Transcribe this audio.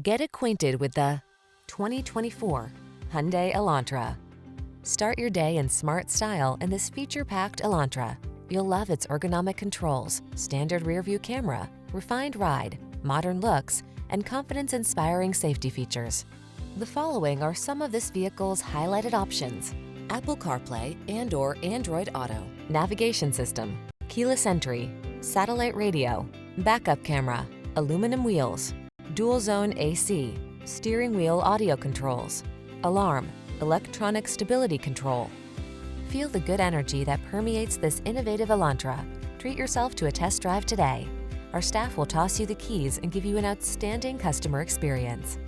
Get acquainted with the 2024 Hyundai Elantra. Start your day in smart style in this feature-packed Elantra. You'll love its ergonomic controls, standard rear-view camera, refined ride, modern looks, and confidence-inspiring safety features. The following are some of this vehicle's highlighted options: Apple CarPlay and/or Android Auto, navigation system, keyless entry, satellite radio, backup camera, aluminum wheels, dual zone AC, steering wheel audio controls, alarm, electronic stability control. Feel the good energy that permeates this innovative Elantra. Treat yourself to a test drive today. Our staff will toss you the keys and give you an outstanding customer experience.